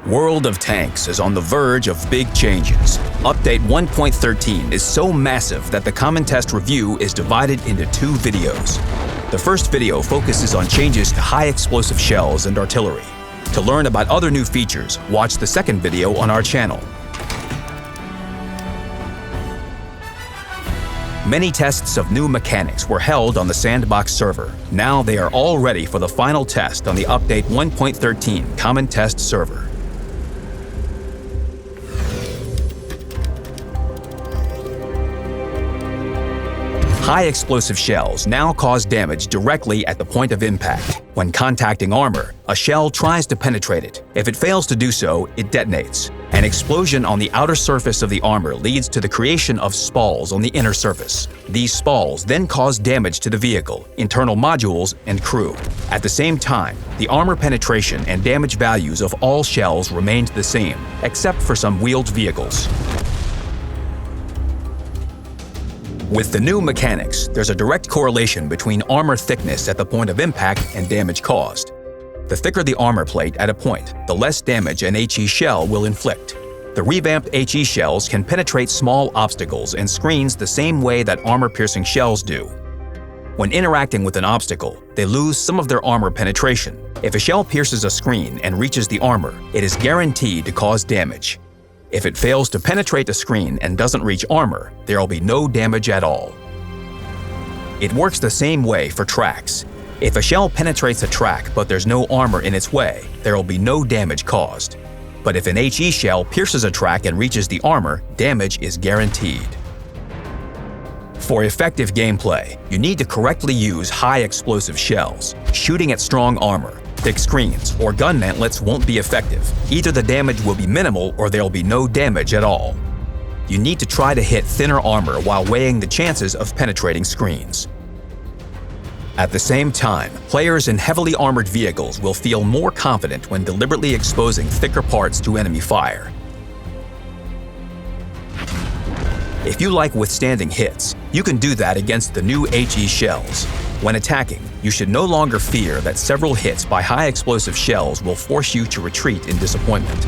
World of Tanks is on the verge of big changes. Update 1.13 is so massive that the Common Test review is divided into 2 videos. The first video focuses on changes to high explosive shells and artillery. To learn about other new features, watch the second video on our channel. Many tests of new mechanics were held on the Sandbox server. Now they are all ready for the final test on the Update 1.13 Common Test server. High explosive shells now cause damage directly at the point of impact. When contacting armor, a shell tries to penetrate it. If it fails to do so, it detonates. An explosion on the outer surface of the armor leads to the creation of spalls on the inner surface. These spalls then cause damage to the vehicle, internal modules, and crew. At the same time, the armor penetration and damage values of all shells remained the same, except for some wheeled vehicles. With the new mechanics, there's a direct correlation between armor thickness at the point of impact and damage caused. The thicker the armor plate at a point, the less damage an HE shell will inflict. The revamped HE shells can penetrate small obstacles and screens the same way that armor-piercing shells do. When interacting with an obstacle, they lose some of their armor penetration. If a shell pierces a screen and reaches the armor, it is guaranteed to cause damage. If it fails to penetrate the screen and doesn't reach armor, there will be no damage at all. It works the same way for tracks. If a shell penetrates a track but there's no armor in its way, there will be no damage caused. But if an HE shell pierces a track and reaches the armor, damage is guaranteed. For effective gameplay, you need to correctly use high explosive shells. Shooting at strong armor, thick screens, or gun mantlets won't be effective. Either the damage will be minimal or there will be no damage at all. You need to try to hit thinner armor while weighing the chances of penetrating screens. At the same time, players in heavily armored vehicles will feel more confident when deliberately exposing thicker parts to enemy fire. If you like withstanding hits, you can do that against the new HE shells. When attacking, you should no longer fear that several hits by high explosive shells will force you to retreat in disappointment.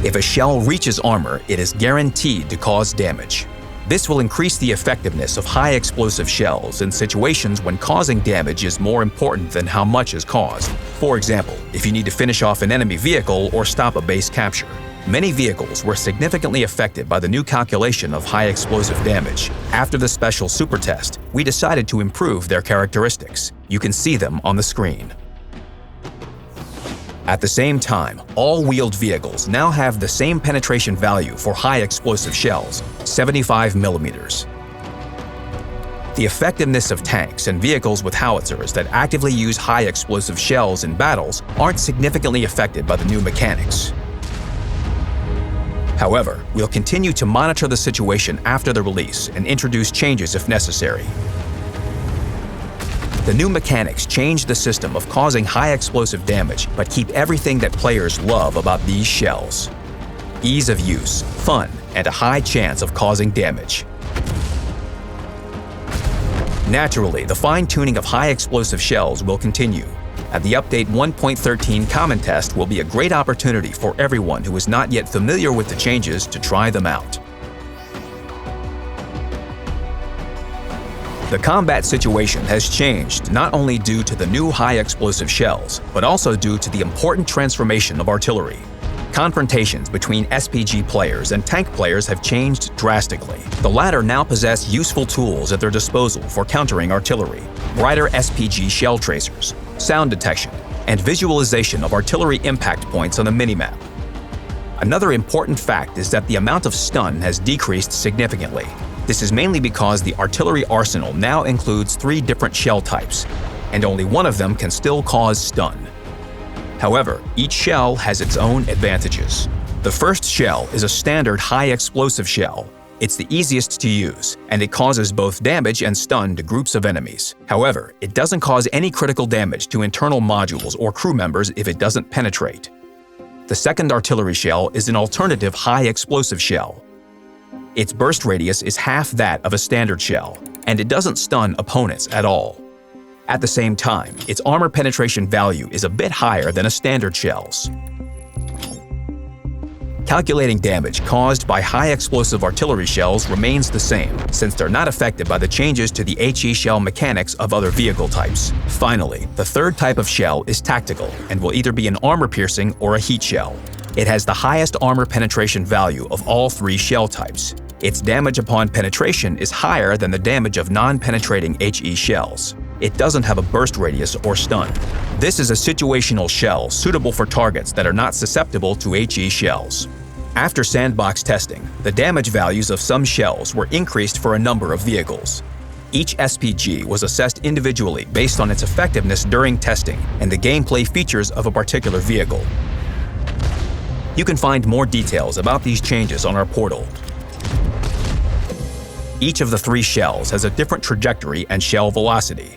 If a shell reaches armor, it is guaranteed to cause damage. This will increase the effectiveness of high explosive shells in situations when causing damage is more important than how much is caused. For example, if you need to finish off an enemy vehicle or stop a base capture. Many vehicles were significantly affected by the new calculation of high explosive damage. After the special super test, we decided to improve their characteristics. You can see them on the screen. At the same time, all wheeled vehicles now have the same penetration value for high explosive shells, 75 millimeters. The effectiveness of tanks and vehicles with howitzers that actively use high explosive shells in battles aren't significantly affected by the new mechanics. However, we'll continue to monitor the situation after the release and introduce changes if necessary. The new mechanics change the system of causing high explosive damage, but keep everything that players love about these shells: ease of use, fun, and a high chance of causing damage. Naturally, the fine-tuning of high explosive shells will continue. At the Update 1.13 Common Test will be a great opportunity for everyone who is not yet familiar with the changes to try them out. The combat situation has changed not only due to the new high explosive shells, but also due to the important transformation of artillery. Confrontations between SPG players and tank players have changed drastically. The latter now possess useful tools at their disposal for countering artillery: brighter SPG shell tracers, sound detection, and visualization of artillery impact points on a minimap. Another important fact is that the amount of stun has decreased significantly. This is mainly because the artillery arsenal now includes 3 different shell types, and only one of them can still cause stun. However, each shell has its own advantages. The first shell is a standard high explosive shell. It's the easiest to use, and it causes both damage and stun to groups of enemies. However, it doesn't cause any critical damage to internal modules or crew members if it doesn't penetrate. The second artillery shell is an alternative high explosive shell. Its burst radius is half that of a standard shell, and it doesn't stun opponents at all. At the same time, its armor penetration value is a bit higher than a standard shell's. Calculating damage caused by high explosive artillery shells remains the same, since they're not affected by the changes to the HE shell mechanics of other vehicle types. Finally, the third type of shell is tactical and will either be an armor-piercing or a heat shell. It has the highest armor penetration value of all three shell types. Its damage upon penetration is higher than the damage of non-penetrating HE shells. It doesn't have a burst radius or stun. This is a situational shell suitable for targets that are not susceptible to HE shells. After sandbox testing, the damage values of some shells were increased for a number of vehicles. Each SPG was assessed individually based on its effectiveness during testing and the gameplay features of a particular vehicle. You can find more details about these changes on our portal. Each of the three shells has a different trajectory and shell velocity.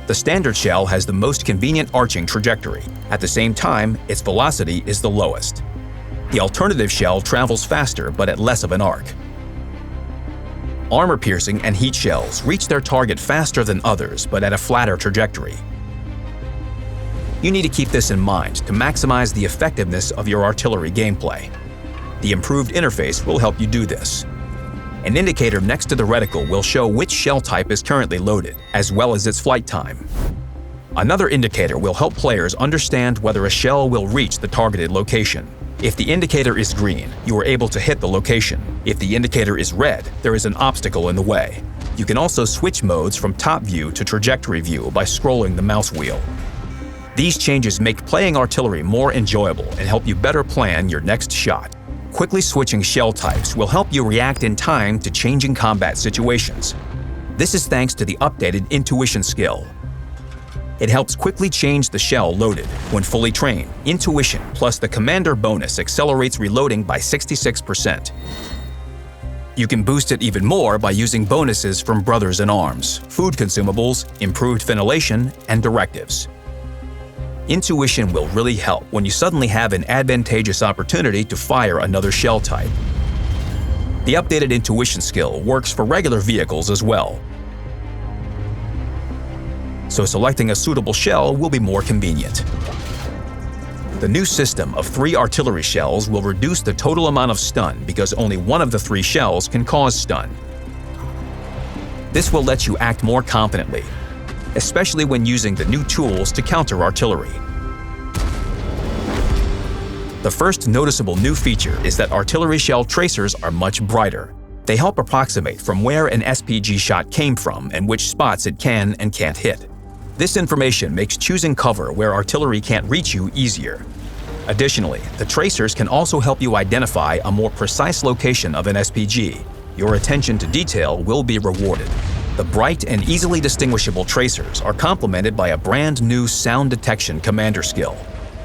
The standard shell has the most convenient arching trajectory. At the same time, its velocity is the lowest. The alternative shell travels faster but at less of an arc. Armor-piercing and heat shells reach their target faster than others but at a flatter trajectory. You need to keep this in mind to maximize the effectiveness of your artillery gameplay. The improved interface will help you do this. An indicator next to the reticle will show which shell type is currently loaded, as well as its flight time. Another indicator will help players understand whether a shell will reach the targeted location. If the indicator is green, you are able to hit the location. If the indicator is red, there is an obstacle in the way. You can also switch modes from top view to trajectory view by scrolling the mouse wheel. These changes make playing artillery more enjoyable and help you better plan your next shot. Quickly switching shell types will help you react in time to changing combat situations. This is thanks to the updated Intuition skill. It helps quickly change the shell loaded. When fully trained, Intuition plus the Commander bonus accelerates reloading by 66%. You can boost it even more by using bonuses from Brothers in Arms, food consumables, improved ventilation, and directives. Intuition will really help when you suddenly have an advantageous opportunity to fire another shell type. The updated Intuition skill works for regular vehicles as well, so selecting a suitable shell will be more convenient. The new system of 3 artillery shells will reduce the total amount of stun because only one of the 3 shells can cause stun. This will let you act more confidently, especially when using the new tools to counter artillery. The first noticeable new feature is that artillery shell tracers are much brighter. They help approximate from where an SPG shot came from and which spots it can and can't hit. This information makes choosing cover where artillery can't reach you easier. Additionally, the tracers can also help you identify a more precise location of an SPG. Your attention to detail will be rewarded. The bright and easily distinguishable tracers are complemented by a brand new sound detection commander skill.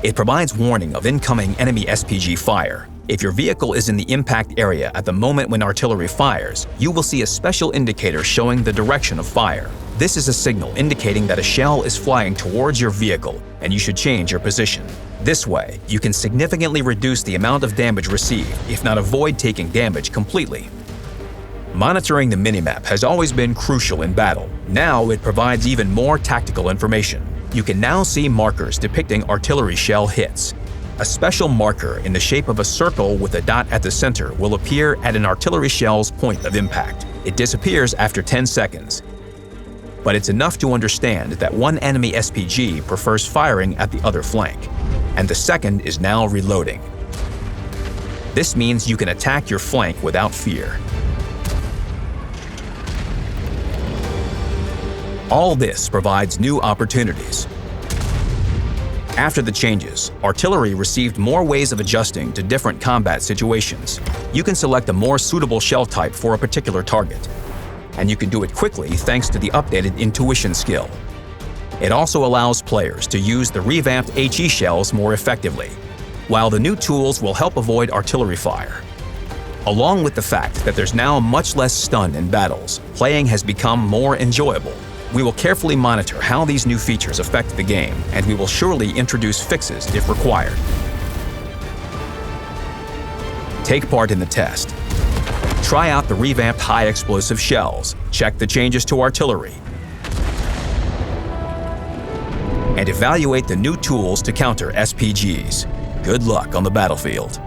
It provides warning of incoming enemy SPG fire. If your vehicle is in the impact area at the moment when artillery fires, you will see a special indicator showing the direction of fire. This is a signal indicating that a shell is flying towards your vehicle and you should change your position. This way, you can significantly reduce the amount of damage received, if not avoid taking damage completely. Monitoring the minimap has always been crucial in battle. Now it provides even more tactical information. You can now see markers depicting artillery shell hits. A special marker in the shape of a circle with a dot at the center will appear at an artillery shell's point of impact. It disappears after 10 seconds. But it's enough to understand that one enemy SPG prefers firing at the other flank, and the second is now reloading. This means you can attack your flank without fear. All this provides new opportunities. After the changes, artillery received more ways of adjusting to different combat situations. You can select a more suitable shell type for a particular target, and you can do it quickly thanks to the updated Intuition skill. It also allows players to use the revamped HE shells more effectively, while the new tools will help avoid artillery fire. Along with the fact that there's now much less stun in battles, playing has become more enjoyable. We will carefully monitor how these new features affect the game, and we will surely introduce fixes if required. Take part in the test. Try out the revamped high-explosive shells, check the changes to artillery, and evaluate the new tools to counter SPGs. Good luck on the battlefield.